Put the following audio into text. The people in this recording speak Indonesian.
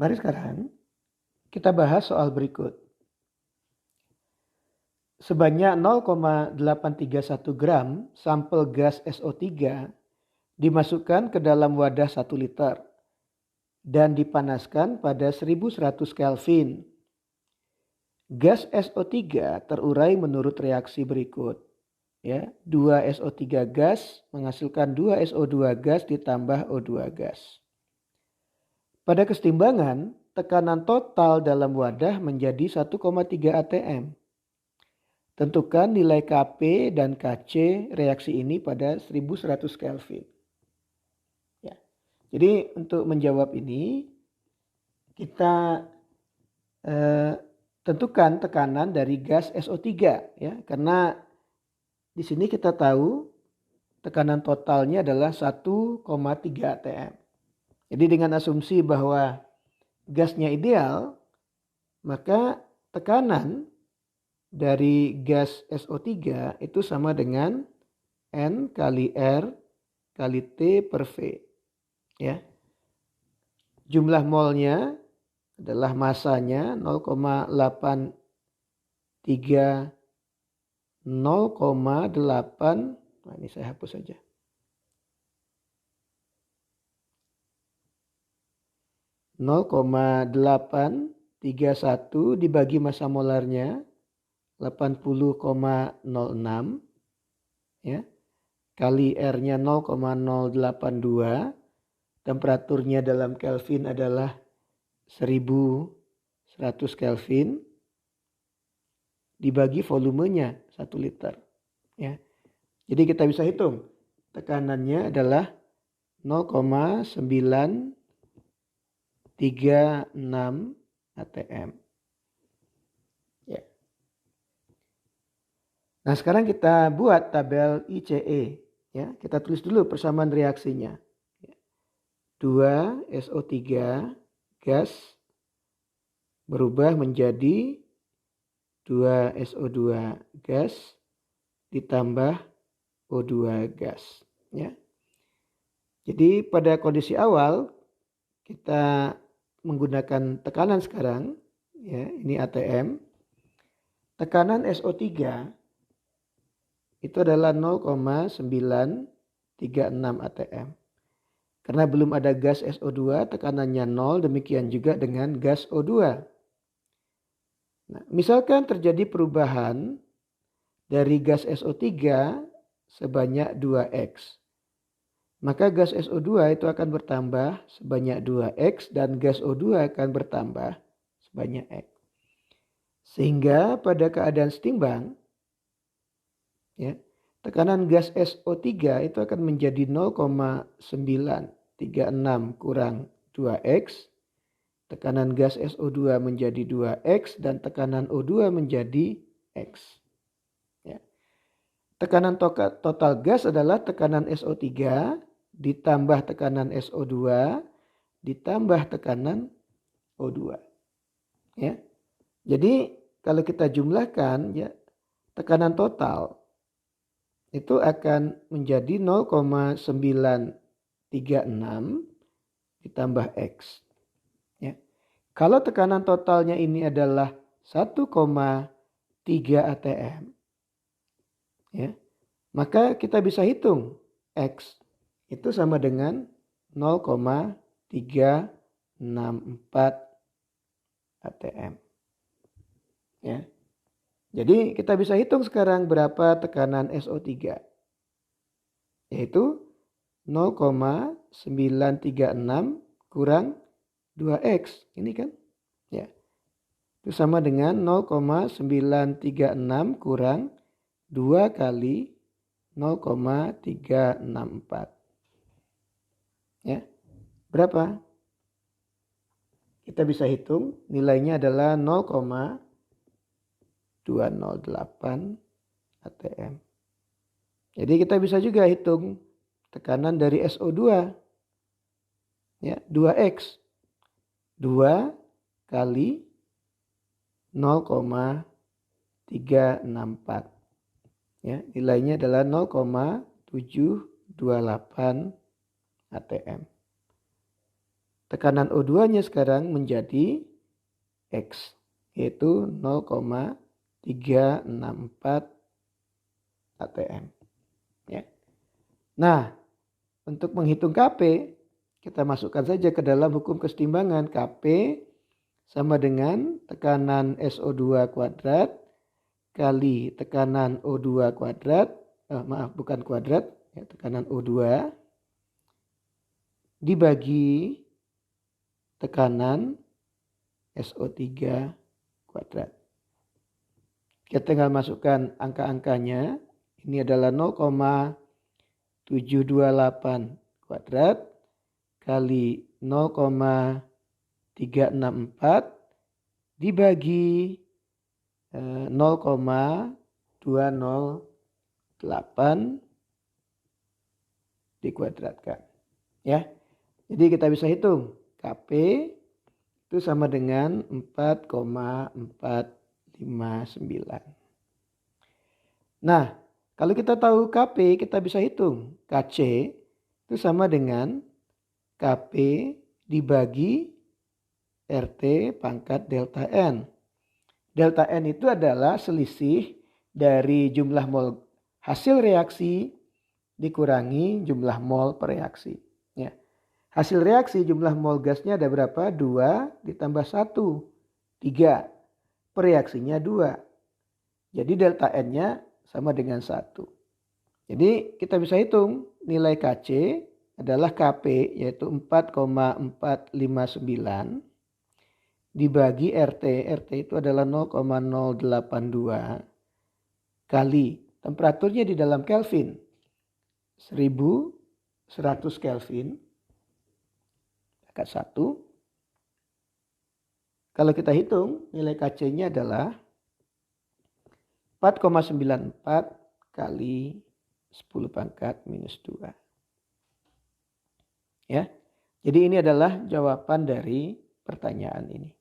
Mari sekarang kita bahas soal berikut. Sebanyak 0,831 gram sampel gas SO3 dimasukkan ke dalam wadah 1 liter dan dipanaskan pada 1100 Kelvin. Gas SO3 terurai menurut reaksi berikut. 2 SO3 gas menghasilkan 2 SO2 gas ditambah O2 gas. Pada kesetimbangan, tekanan total dalam wadah menjadi 1,3 atm. Tentukan nilai Kp dan Kc reaksi ini pada 1100 Kelvin. Jadi untuk menjawab ini kita tentukan tekanan dari gas SO3 karena di sini kita tahu tekanan totalnya adalah 1,3 atm. Jadi dengan asumsi bahwa gasnya ideal, maka tekanan dari gas SO3 itu sama dengan N kali R kali T per V. Jumlah molnya adalah masanya 0,8 nah ini saya hapus saja. 0,831 dibagi massa molarnya 80,06 kali R-nya 0,082, temperaturnya dalam Kelvin adalah 1100 Kelvin dibagi volumenya 1 liter. Jadi kita bisa hitung tekanannya adalah 0,936 atm. Nah sekarang kita buat tabel ICE. Kita tulis dulu persamaan reaksinya. 2 SO3 gas berubah menjadi 2 SO2 gas ditambah O2 gas. Jadi pada kondisi awal kita menggunakan tekanan sekarang. Ini ATM. Tekanan SO3 itu adalah 0,936 atm. Karena belum ada gas SO2, tekanannya 0, demikian juga dengan gas O2. Nah, misalkan terjadi perubahan dari gas SO3 sebanyak 2X. Maka gas SO2 itu akan bertambah sebanyak 2X dan gas O2 akan bertambah sebanyak X. Sehingga pada keadaan setimbang, tekanan gas SO3 itu akan menjadi 0,936 kurang 2X. Tekanan gas SO2 menjadi 2X dan tekanan O2 menjadi X. Tekanan total gas adalah tekanan SO3 ditambah tekanan SO2 ditambah tekanan O2. Jadi kalau kita jumlahkan tekanan total itu akan menjadi 0,936 ditambah X. Kalau tekanan totalnya ini adalah 1,3 atm, maka kita bisa hitung X itu sama dengan 0,364 atm. Jadi kita bisa hitung sekarang berapa tekanan SO3. Yaitu 0,936 kurang 2X. Ini kan? Itu sama dengan 0,936 kurang 2 kali 0,364. Berapa? Kita bisa hitung nilainya adalah 0,208 atm. Jadi kita bisa juga hitung tekanan dari SO2. 2X. 2 kali 0,364. Nilainya adalah 0,728 atm. tekanan O2-nya sekarang menjadi X, yaitu 0,364 atm. Ya. Nah, untuk menghitung Kp, kita masukkan saja ke dalam hukum kesetimbangan. Kp sama dengan tekanan SO2 kuadrat kali tekanan O2 kuadrat, bukan kuadrat, ya, tekanan O2 dibagi tekanan SO3 kuadrat. Kita tinggal masukkan angka-angkanya. Ini adalah 0,728 kuadrat kali 0,364 dibagi 0,208 dikuadratkan. Ya. Jadi kita bisa hitung Kp itu sama dengan 4,459. Nah, kalau kita tahu Kp, kita bisa hitung Kc itu sama dengan Kp dibagi RT pangkat delta N. Delta N itu adalah selisih dari jumlah mol hasil reaksi dikurangi jumlah mol per reaksi. Ya. Hasil reaksi jumlah mol gasnya ada berapa? 2 ditambah 1, 3. Per reaksinya 2. Jadi delta N-nya sama dengan 1. Jadi kita bisa hitung nilai Kc adalah Kp yaitu 4,459 dibagi RT. RT itu adalah 0,082 kali temperaturnya di dalam Kelvin 1100 Kelvin pangkat 1. Kalau kita hitung nilai Kc-nya adalah 4,94 kali 10 pangkat minus 2. Ya. Jadi ini adalah jawaban dari pertanyaan ini.